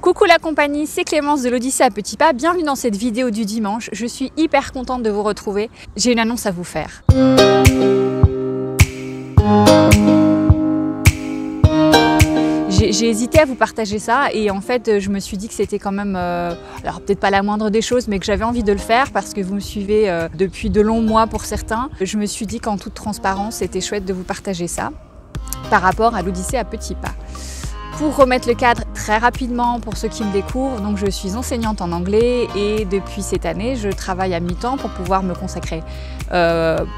Coucou la compagnie, c'est Clémence de l'Odyssée à petits pas, bienvenue dans cette vidéo du dimanche. Je suis hyper contente de vous retrouver, j'ai une annonce à vous faire. J'ai hésité à vous partager ça et en fait je me suis dit que c'était quand même, alors peut-être pas la moindre des choses, mais que j'avais envie de le faire parce que vous me suivez depuis de longs mois pour certains. Je me suis dit qu'en toute transparence c'était chouette de vous partager ça par rapport à l'Odyssée à petits pas. Pour remettre le cadre très rapidement pour ceux qui me découvrent, donc je suis enseignante en anglais et depuis cette année je travaille à mi-temps pour pouvoir me consacrer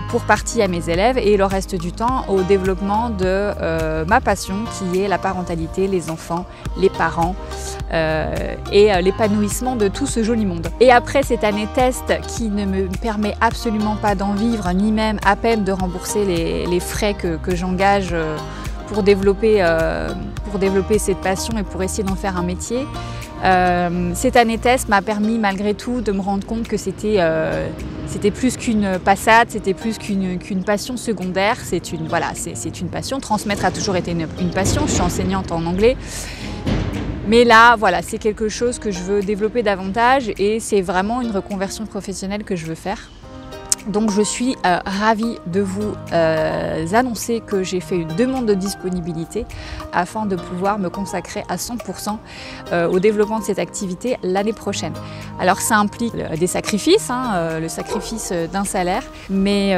pour partie à mes élèves et le reste du temps au développement de ma passion qui est la parentalité, les enfants, les parents et l'épanouissement de tout ce joli monde. Et après cette année test qui ne me permet absolument pas d'en vivre ni même à peine de rembourser les frais que j'engage pour développer cette passion et pour essayer d'en faire un métier. Cette année test m'a permis malgré tout de me rendre compte que c'était plus qu'une passade, c'était plus qu'une passion secondaire, c'est une passion. Transmettre a toujours été une passion, je suis enseignante en anglais. Mais là, voilà, c'est quelque chose que je veux développer davantage et c'est vraiment une reconversion professionnelle que je veux faire. Donc je suis ravie de vous annoncer que j'ai fait une demande de disponibilité afin de pouvoir me consacrer à 100% au développement de cette activité l'année prochaine. Alors ça implique des sacrifices, le sacrifice d'un salaire, mais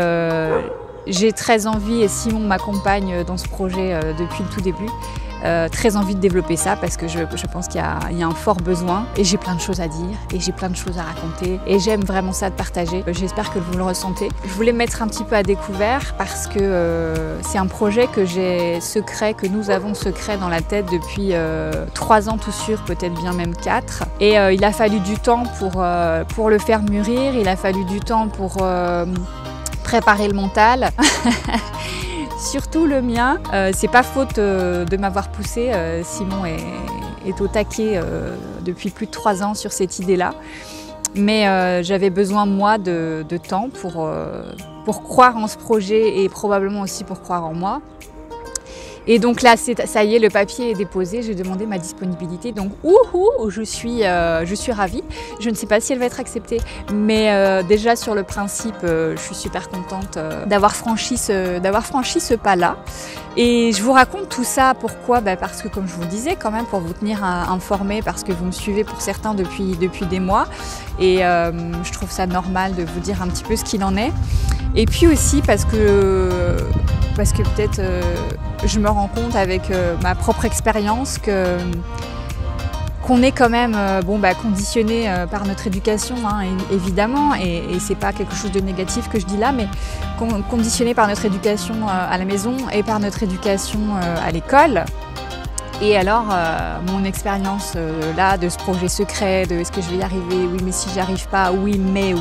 j'ai très envie, et Simon m'accompagne dans ce projet depuis le tout début, très envie de développer ça parce que je pense qu'il y a un fort besoin et j'ai plein de choses à dire et j'ai plein de choses à raconter et j'aime vraiment ça de partager. J'espère que vous le ressentez. Je voulais me mettre un petit peu à découvert parce que c'est un projet que nous avons secret dans la tête depuis 3 ans tout sûr, peut-être bien même 4. Et il a fallu du temps pour le faire mûrir, il a fallu du temps pour préparer le mental. Surtout le mien, c'est pas faute de m'avoir poussé, Simon est au taquet depuis plus de 3 ans sur cette idée-là. Mais j'avais besoin moi de temps pour croire en ce projet et probablement aussi pour croire en moi. Et donc là, ça y est, le papier est déposé, j'ai demandé ma disponibilité, donc je suis ravie. Je ne sais pas si elle va être acceptée, mais déjà sur le principe, je suis super contente d'avoir franchi ce pas-là. Et je vous raconte tout ça, pourquoi ? Parce que comme je vous disais, quand même, pour vous tenir informés, parce que vous me suivez pour certains depuis des mois, et je trouve ça normal de vous dire un petit peu ce qu'il en est. Et puis aussi parce que peut-être je me rends compte avec ma propre expérience qu'on est quand même conditionné par notre éducation, évidemment, et c'est pas quelque chose de négatif que je dis là, mais conditionné par notre éducation à la maison et par notre éducation à l'école. Et alors, mon expérience là de ce projet secret, de est-ce que je vais y arriver, oui mais si j'y arrive pas, oui mais,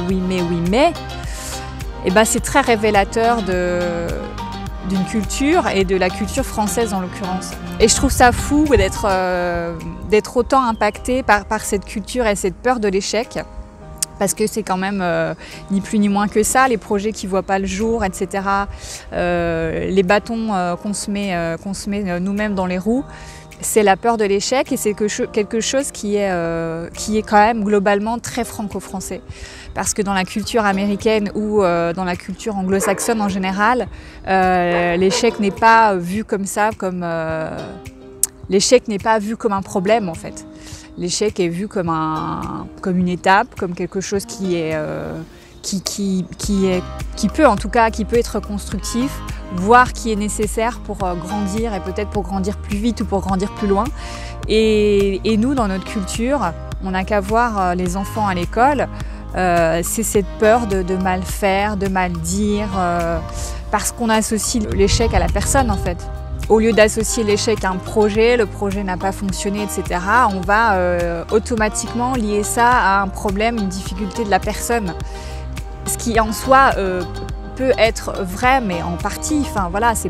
et c'est très révélateur d'une culture et de la culture française en l'occurrence. Et je trouve ça fou d'être autant impacté par cette culture et cette peur de l'échec. Parce que c'est quand même ni plus ni moins que ça, les projets qui ne voient pas le jour, etc. Les bâtons qu'on se met nous-mêmes dans les roues. C'est la peur de l'échec et c'est quelque chose qui est quand même globalement très franco-français. Parce que dans la culture américaine ou dans la culture anglo-saxonne en général, l'échec n'est pas vu comme ça, l'échec n'est pas vu comme un problème en fait. L'échec est vu comme une étape, comme quelque chose qui peut être constructif, voire qui est nécessaire pour grandir et peut-être pour grandir plus vite ou pour grandir plus loin. Et nous, dans notre culture, on n'a qu'à voir les enfants à l'école, c'est cette peur de mal faire, de mal dire, parce qu'on associe l'échec à la personne en fait. Au lieu d'associer l'échec à un projet, le projet n'a pas fonctionné, etc., on va automatiquement lier ça à un problème, une difficulté de la personne. Ce qui en soi peut être vrai, mais en partie, enfin voilà, ce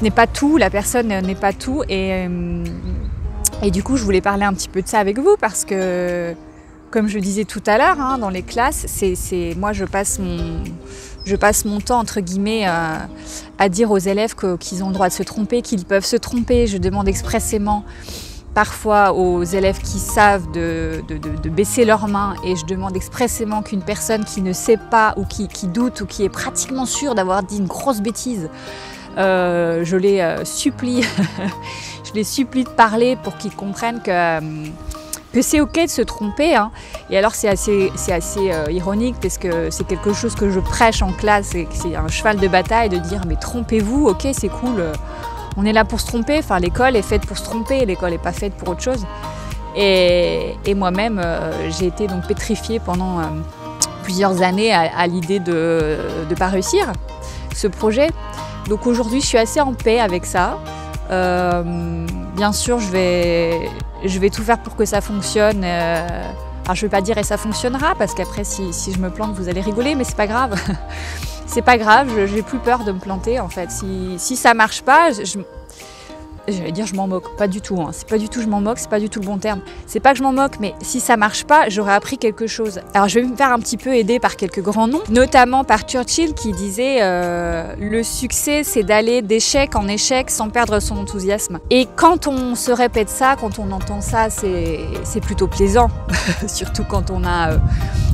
n'est pas tout, la personne n'est pas tout. Et du coup, je voulais parler un petit peu de ça avec vous parce que, comme je le disais tout à l'heure, dans les classes, moi je passe mon temps entre guillemets à dire aux élèves qu'ils ont le droit de se tromper, qu'ils peuvent se tromper. Je demande expressément parfois aux élèves qui savent de baisser leurs mains et je demande expressément qu'une personne qui ne sait pas ou qui doute ou qui est pratiquement sûre d'avoir dit une grosse bêtise, je les supplie, je les supplie de parler pour qu'ils comprennent que c'est ok de se tromper, hein. Et alors c'est assez ironique parce que c'est quelque chose que je prêche en classe et que c'est un cheval de bataille de dire mais trompez-vous, ok c'est cool, on est là pour se tromper, enfin l'école est faite pour se tromper, l'école n'est pas faite pour autre chose. Et moi-même j'ai été donc pétrifiée pendant plusieurs années à l'idée de ne pas réussir ce projet. Donc aujourd'hui je suis assez en paix avec ça. Bien sûr je vais tout faire pour que ça fonctionne. Alors je ne vais pas dire et ça fonctionnera parce qu'après si je me plante vous allez rigoler, mais c'est pas grave. C'est pas grave, j'ai plus peur de me planter en fait. Si ça marche pas, j'allais dire je m'en moque, pas du tout, hein. C'est pas du tout je m'en moque, c'est pas du tout le bon terme. C'est pas que je m'en moque, mais si ça marche pas, j'aurais appris quelque chose. Alors je vais me faire un petit peu aider par quelques grands noms, notamment par Churchill qui disait le succès c'est d'aller d'échec en échec sans perdre son enthousiasme. Et quand on se répète ça, quand on entend ça, c'est plutôt plaisant, surtout quand on a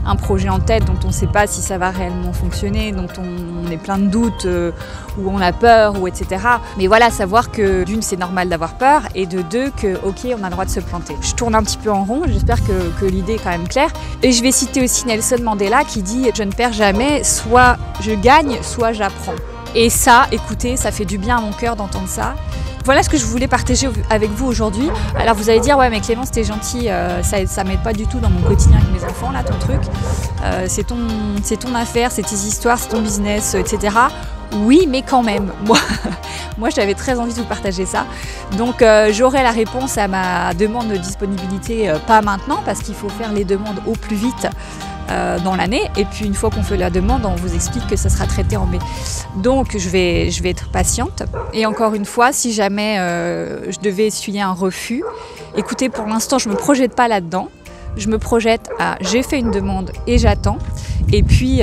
un projet en tête dont on ne sait pas si ça va réellement fonctionner, dont on est plein de doutes, ou on a peur, ou etc. Mais voilà, savoir que d'une, c'est normal d'avoir peur, et de deux, que ok, on a le droit de se planter. Je tourne un petit peu en rond, j'espère que l'idée est quand même claire. Et je vais citer aussi Nelson Mandela qui dit « Je ne perds jamais, soit je gagne, soit j'apprends ». Et ça, écoutez, ça fait du bien à mon cœur d'entendre ça. Voilà ce que je voulais partager avec vous aujourd'hui. Alors vous allez dire, ouais mais Clémence t'es gentille, ça m'aide pas du tout dans mon quotidien avec mes enfants, là ton truc. C'est ton affaire, c'est tes histoires, c'est ton business, etc. Oui, mais quand même, moi j'avais très envie de vous partager ça. Donc j'aurai la réponse à ma demande de disponibilité, pas maintenant, parce qu'il faut faire les demandes au plus vite dans l'année. Et puis une fois qu'on fait la demande, on vous explique que ça sera traité en mai. Donc je vais être patiente. Et encore une fois, si jamais je devais essuyer un refus, écoutez, pour l'instant je ne me projette pas là-dedans. Je me projette à j'ai fait une demande et j'attends. Et puis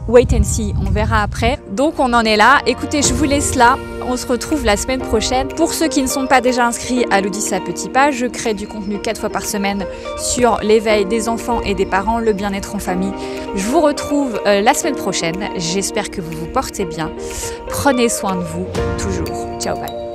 wait and see, on verra après. Donc on en est là. Écoutez, je vous laisse là. On se retrouve la semaine prochaine. Pour ceux qui ne sont pas déjà inscrits à l'Odyssée Petit Pas, je crée du contenu 4 fois par semaine sur l'éveil des enfants et des parents, le bien-être en famille. Je vous retrouve la semaine prochaine. J'espère que vous vous portez bien. Prenez soin de vous, toujours. Ciao, bye.